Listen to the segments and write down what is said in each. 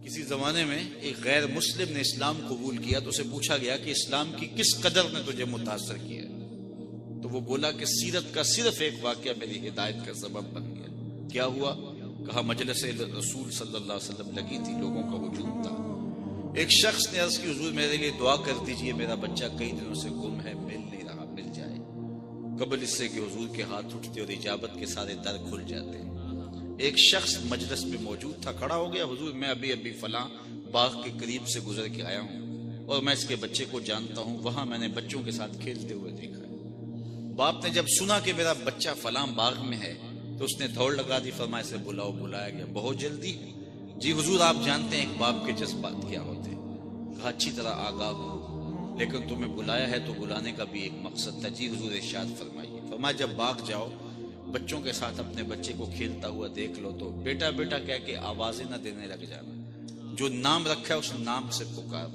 کسی زمانے میں ایک غیر مسلم نے اسلام قبول کیا تو اسے پوچھا گیا کہ اسلام کی کس قدر نے تجھے متاثر کیا ہے؟ تو وہ بولا کہ سیرت کا صرف ایک واقعہ میری ہدایت کا سبب بن گیا۔ کیا ہوا؟ کہا مجلس رسول صلی اللہ علیہ وسلم لگی تھی، لوگوں کا ہجوم تھا۔ ایک شخص نے عرض کی حضور میرے لیے دعا کر دیجئے، میرا بچہ کئی دنوں سے گم ہے، مل نہیں رہا، مل جائے۔ قبل اس سے کہ حضور کے ہاتھ اٹھتے اور اجابت کے سارے در کھل جاتے۔ ایک شخص مجلس میں موجود تھا، کھڑا ہو گیا، حضور میں ابھی فلاں باغ کے قریب سے گزر کے آیا ہوں اور میں اس کے بچے کو جانتا ہوں، وہاں میں نے بچوں کے ساتھ کھیلتے ہوئے دیکھا ہے۔ باپ نے جب سنا کہ میرا بچہ فلاں باغ میں ہے تو اس نے دوڑ لگا دی، فرمایا اسے بلاؤ۔ بلایا گیا، بہت جلدی؟ جی حضور آپ جانتے ہیں ایک باپ کے جذبات کیا ہوتے ہیں۔ کہا اچھی طرح آگاہ ہوں، لیکن تمہیں بلایا ہے تو بلانے کا بھی ایک مقصد تھا۔ جی حضور ارشاد فرمائیے۔ فرمایا جب باغ جاؤ، بچوں کے ساتھ اپنے بچے کو کھیلتا ہوا دیکھ لو تو بیٹا بیٹا کہہ کے آوازیں نہ دینے لگ جانا، جو نام رکھا ہے اس نام سے پکار۔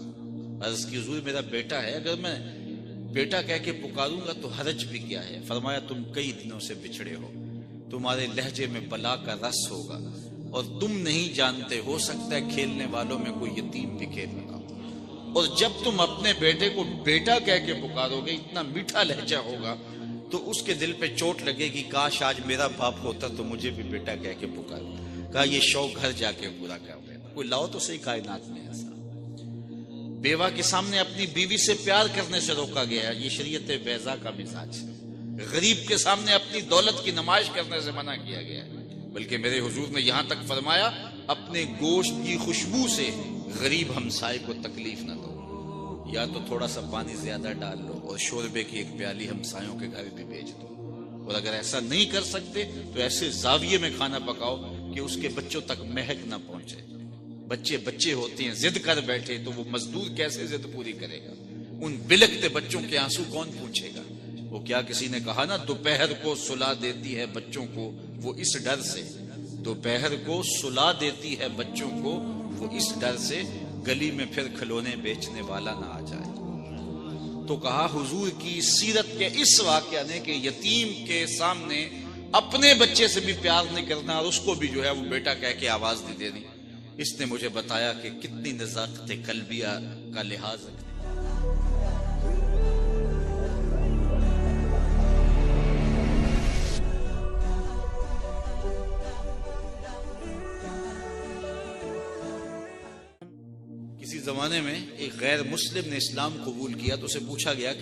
عرض کی حضور میرا بیٹا ہے، اگر میں بیٹا کہہ کے پکاروں گا تو حرج بھی کیا ہے؟ فرمایا تم کئی دنوں سے بچھڑے ہو، تمہارے لہجے میں بلا کا رس ہوگا اور تم نہیں جانتے، ہو سکتا ہے کھیلنے والوں میں کوئی یتیم بھی کھیل رہا ہو، اور جب تم اپنے بیٹے کو بیٹا کہہ کے پکارو گے، اتنا میٹھا لہجہ ہوگا تو اس کے دل پہ چوٹ لگے گی، کاش آج میرا باپ ہوتا تو مجھے بھی بیٹا کہہ کے پکارو۔ کہا یہ شوق گھر جا کے پورا کر لے، کوئی لاؤ تو صحیح کائنات میں ایسا۔ بیوہ کے سامنے اپنی بیوی سے پیار کرنے سے روکا گیا ہے، یہ شریعت بیضا کا مزاج ہے۔ غریب کے سامنے اپنی دولت کی نمائش کرنے سے منع کیا گیا ہے، بلکہ میرے حضور نے یہاں تک فرمایا اپنے گوشت کی خوشبو سے غریب ہمسائے کو تکلیف نہ دو، یا تو تھوڑا سا پانی زیادہ ڈال لو اور شوربے کی ایک پیالی ہمسایوں کے گھر بھی بھیج دو، اور اگر ایسا نہیں کر سکتے تو ایسے زاویے میں کھانا پکاؤ کہ اس کے بچوں تک مہک نہ پہنچے۔ بچے ہوتے ہیں، ضد کر بیٹھے تو وہ مزدور کیسے ضد پوری کرے گا؟ ان بلکتے بچوں کے آنسو کون پوچھے گا؟ وہ کیا کسی نے کہا نا دوپہر کو سلا دیتی ہے بچوں کو وہ اس ڈر سے، دوپہر کو سلا دیتی ہے بچوں کو وہ اس ڈر سے، گلی میں پھر کھلونے بیچنے والا نہ آ جائے۔ تو کہا حضور کی سیرت کے اس واقعہ نے کہ یتیم کے سامنے اپنے بچے سے بھی پیار نہیں کرنا اور اس کو بھی جو ہے وہ بیٹا کہہ کے آواز نہیں دینی، اس نے مجھے بتایا کہ کتنی نزاکت قلبیہ کا لحاظ رکھتے۔ کسی زمانے میں ایک غیر مسلم نے اسلام قبول کیا تو اسے پوچھا گیا کہ